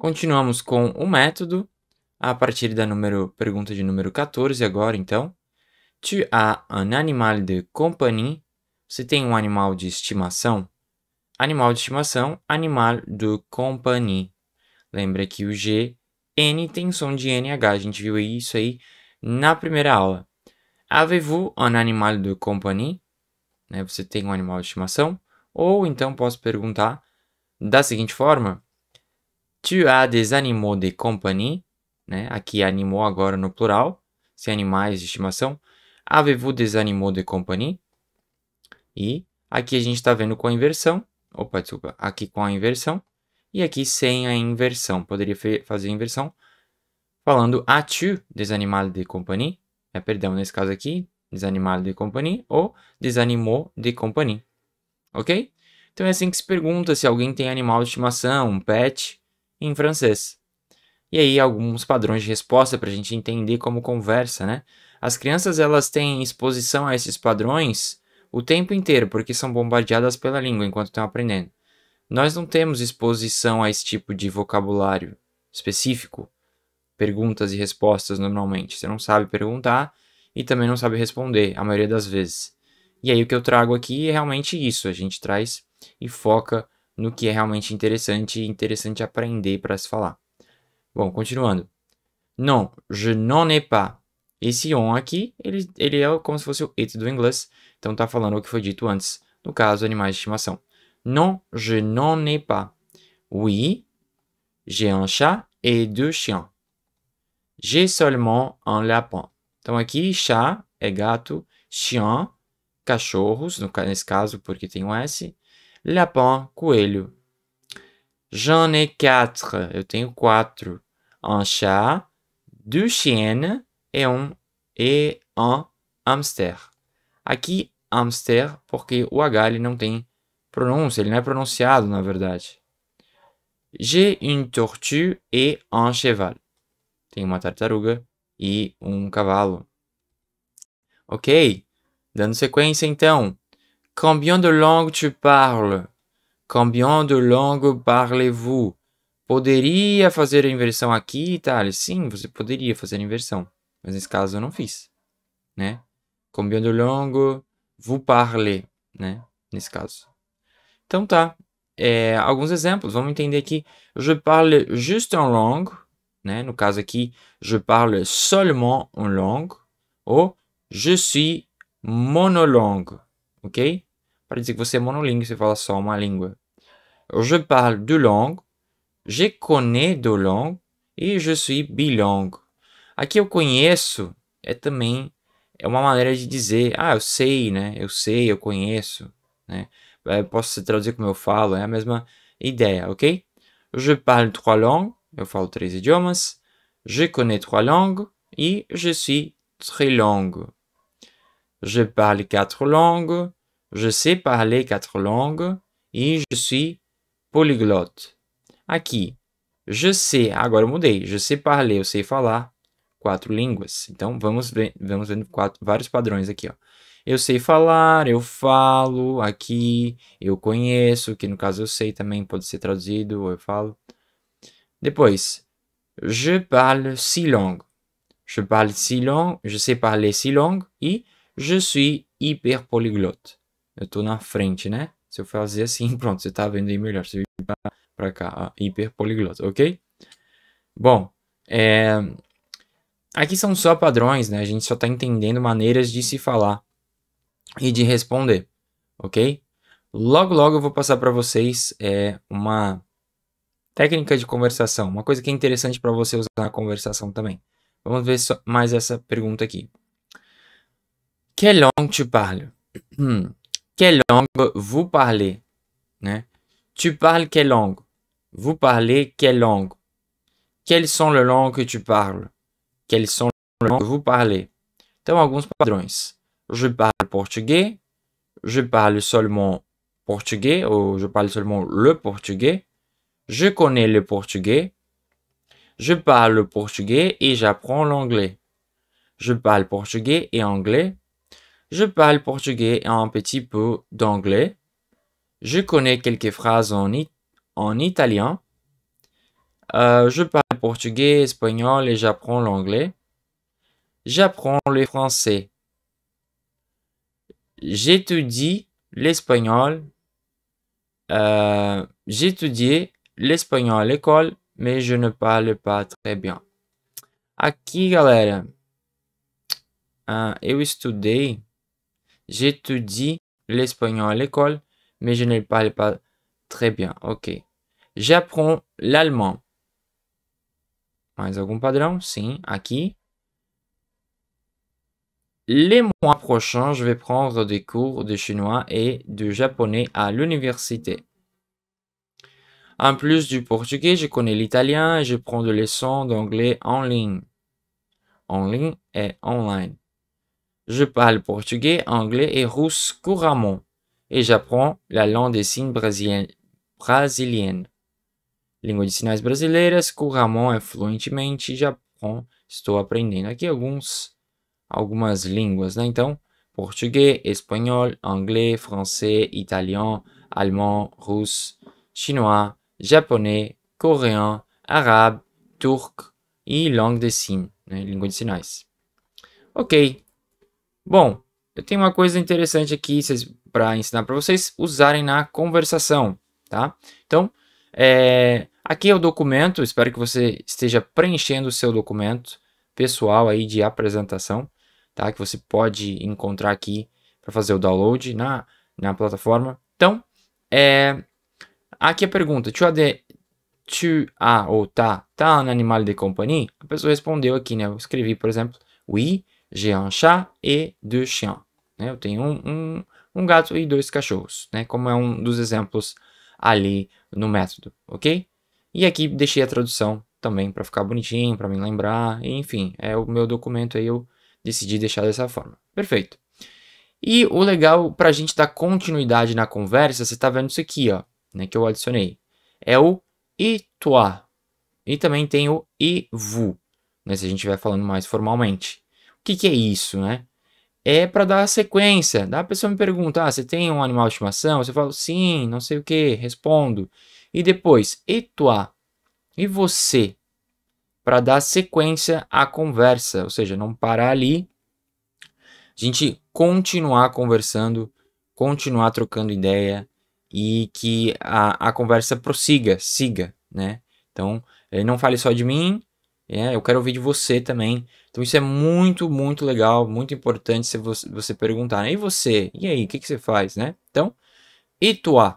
Continuamos com o método, a partir da pergunta de número 14 agora, então. Tu as un animal de compagnie? Você tem um animal de estimação? Animal de estimação, animal de compagnie. Lembra que o G, N tem som de NH. A gente viu isso aí na primeira aula. Avez-vous un animal de compagnie? Né, você tem um animal de estimação? Ou então posso perguntar da seguinte forma. Tu as des animaux de compagnie? Né? Aqui animaux agora no plural, se animais de estimação. Avez-vous des animaux de compagnie? E aqui a gente está vendo com a inversão. Opa, desculpa. Aqui com a inversão. E aqui sem a inversão. Poderia fazer a inversão falando as-tu des animaux de compagnie? Perdão, nesse caso aqui, des animaux de compagnie ou des animaux de compagnie. Ok? Então é assim que se pergunta se alguém tem animal de estimação, um pet, em francês. E aí alguns padrões de resposta para a gente entender como conversa, né? As crianças elas têm exposição a esses padrões o tempo inteiro, porque são bombardeadas pela língua enquanto estão aprendendo. Nós não temos exposição a esse tipo de vocabulário específico, perguntas e respostas normalmente. Você não sabe perguntar e também não sabe responder, a maioria das vezes. E aí o que eu trago aqui é realmente isso, a gente traz e foca no que é realmente interessante e interessante aprender para se falar. Bom, continuando. Non, je n'en ai pas. Esse on aqui, ele é como se fosse o it do inglês. Então tá falando o que foi dito antes. No caso, animais de estimação. Non, je n'en ai pas. Oui, j'ai un chat et deux chiens. J'ai seulement un lapin. Então aqui, chat é gato, chien, cachorros, nesse caso porque tem um S. Lapin, coelho. J'en ai quatre. Eu tenho 4. Un chat, deux chiennes et un hamster. Aqui, hamster, porque o H ele não tem pronúncia, ele não é pronunciado, na verdade. J'ai une tortue et un cheval. Tem uma tartaruga e um cavalo. Ok, dando sequência então. Combien de langues tu parles? Combien de langues parlez-vous? Poderia fazer a inversão aqui, Thales? Sim, você poderia fazer a inversão. Mas nesse caso eu não fiz, né? Combien de langues vous parlez, né? Nesse caso. Então tá. Alguns exemplos. Vamos entender aqui. Je parle juste une langue, né? No caso aqui, je parle seulement une langue. Ou je suis monolingue, ok? Para dizer que você é monolingue, você fala só uma língua. Je parle deux langues. Je connais deux langues. E je suis bilingue. Aqui eu conheço também uma maneira de dizer, eu sei, né? Eu sei, eu conheço, né? Posso traduzir como eu falo, é a mesma ideia, ok? Je parle trois langues, eu falo 3 idiomas. Je connais 3 langues e je suis trilingue. Je parle 4 langues, je sais parler 4 langues e je suis polyglotte. Aqui, je sais, agora eu mudei. Je sais parler, eu sei falar 4 línguas. Então, vamos vendo vários padrões aqui, ó. Eu sei falar, eu falo, aqui, eu conheço, que no caso eu sei também, pode ser traduzido, ou eu falo. Depois, je parle 6 langues. Je parle 6 langues, je sais parler 6 langues e je suis hyper polyglotte. Eu tô na frente, né? Se eu fazer assim, pronto, você tá vendo aí melhor. Se eu ir pra cá, hyper polyglotte, ok? Bom, aqui são só padrões, né? A gente só tá entendendo maneiras de se falar e de responder, ok? Logo, logo eu vou passar para vocês uma técnica de conversação, uma coisa que é interessante para você usar na conversação também. Vamos ver mais essa pergunta aqui. Quelle langue tu parles? Quelle langue vous parlez? Né? Tu parles quelle langue? Vous parlez quelle langue? Quelles sont les langues que tu parles? Quelles sont les langues que vous parlez? Então, alguns padrões. Je parle portugais. Je parle seulement portugais ou je parle seulement le portugais. Je connais le portugais. Je parle le portugais et j'apprends l'anglais. Je parle portugais et anglais. Je parle portugais et un petit peu d'anglais. Je connais quelques phrases en italien. Je parle portugais, espanhol et j'apprends l'anglais. J'apprends le français. J'étudie l'espagnol. J'étudiais l'espanhol à l'école, mais je ne parle pas très bien. Aqui, galera, eu estudei, j'étudie l'espagnol à l'école, mais je ne le parle pas très bien. Ok. J'apprends l'allemand. Mais algum padrão? Sim, aqui. Les mois prochains, je vais prendre des cours de chinois et de japonais à l'université. En plus du portugais, je connais l'italien et je prends des leçons d'anglais en ligne. En ligne et online. Je parle portugais, anglais et russe couramment. Et j'apprends la langue des signes brasilienne. Língua de sinais brasileiras, couramment e fluentemente, estou aprendendo. Aqui algumas línguas, né? Então, português, espanhol, anglais, français, italien, allemand, russe, chinois, japonês, coreano, árabe, turco e langue de signes, né? Língua de sinais. Ok. Bom, eu tenho uma coisa interessante aqui para ensinar para vocês usarem na conversação, tá? Então, aqui é o documento, espero que você esteja preenchendo o seu documento pessoal aí de apresentação, tá? Que você pode encontrar aqui para fazer o download na plataforma. Então, aqui a pergunta, tu as ou tá un animal de compagnie? A pessoa respondeu aqui, né? Eu escrevi, por exemplo, oui, j'ai un chat et deux chiens. Né? Eu tenho um gato e 2 cachorros, né? Como é um dos exemplos ali no método, ok? E aqui deixei a tradução também para ficar bonitinho, para me lembrar, enfim, é o meu documento aí, eu decidi deixar dessa forma. Perfeito. E o legal para a gente dar continuidade na conversa, você está vendo isso aqui, ó, né, que eu adicionei. É o et toi. E também tem o et vous, né, se a gente estiver falando mais formalmente. O que é isso, né? É para dar sequência. A pessoa me pergunta, você tem um animal de estimação? Você fala, sim, não sei o que, respondo. E depois, et toi? E você? Para dar sequência à conversa, ou seja, não parar ali, a gente continuar conversando, continuar trocando ideia e que a conversa siga, né? Então, não fale só de mim, eu quero ouvir de você também. Então isso é muito, muito legal, muito importante se você perguntar, né? E você? E aí, o que você faz, né? Então, et toi?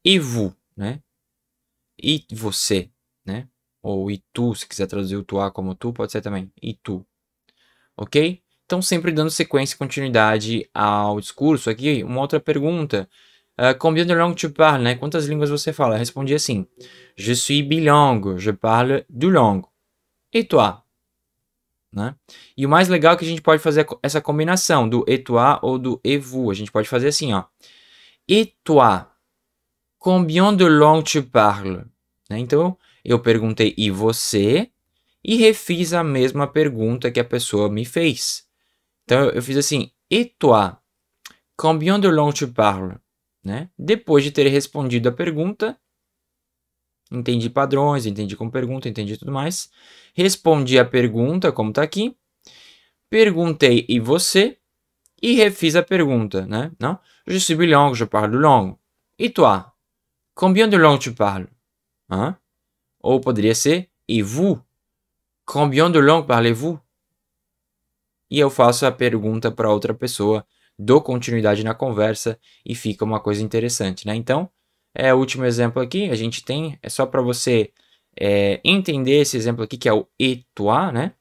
Et vous, né? E você, né? Ou e tu, se quiser traduzir o toi como tu, pode ser também. E tu, ok? Então, sempre dando sequência e continuidade ao discurso. Aqui, uma outra pergunta. Combien de langues tu parles, né? Quantas línguas você fala? Eu respondi assim. Je suis bilingue, je parle deux langues. Et toi? Né? E o mais legal é que a gente pode fazer essa combinação do et toi ou do et vous. A gente pode fazer assim, ó. Et toi? Combien de langues tu parles? Né? Então, eu perguntei e você? E refiz a mesma pergunta que a pessoa me fez. Então, eu fiz assim, et toi? Combien de langues tu parles? Né? Depois de ter respondido a pergunta, entendi padrões, entendi como pergunta, entendi tudo mais. Respondi a pergunta, como está aqui. Perguntei e você? E refiz a pergunta, né? Não? Je suis bilingue, je parle langue. Et toi? Combien de langues tu parles? Hein? Ou poderia ser, et vous? Combien de langues parlez-vous? E eu faço a pergunta para outra pessoa, dou continuidade na conversa e fica uma coisa interessante, né? Então, o último exemplo aqui, a gente tem, é só para você entender esse exemplo aqui, que é o et toi, né?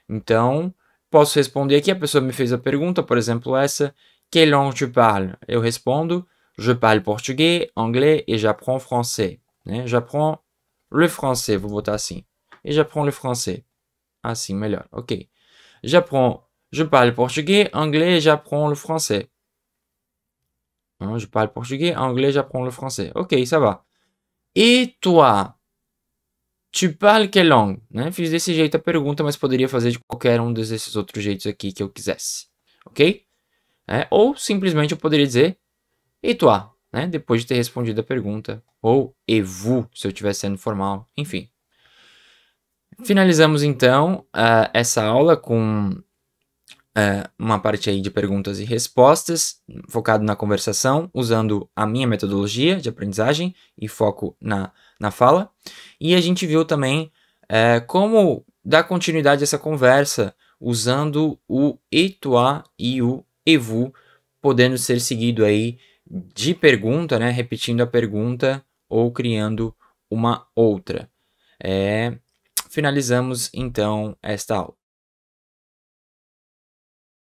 Então, posso responder aqui, a pessoa me fez a pergunta, por exemplo, essa, quelle langue tu parles? Eu respondo, je parle portugais, anglais et j'apprends français. Né? J'apprends le français, vou botar assim. Et j'apprends le français. Assim, melhor, ok. Je parle portugais, anglais et j'apprends le français. Je parle portugais, anglais, j'apprends le français. Ok, ça va. Et toi? Tu parles quelle langue? Né? Fiz desse jeito a pergunta, mas poderia fazer de qualquer um desses outros jeitos aqui que eu quisesse. Ok? Ou simplesmente eu poderia dizer et toi? Né? Depois de ter respondido a pergunta. Ou et vous, se eu estiver sendo formal. Enfim. Finalizamos então essa aula com uma parte aí de perguntas e respostas, focado na conversação, usando a minha metodologia de aprendizagem e foco na fala. E a gente viu também como dar continuidade a essa conversa usando o et toi e o et vous, podendo ser seguido aí de pergunta, né, repetindo a pergunta ou criando uma outra. Finalizamos então esta aula.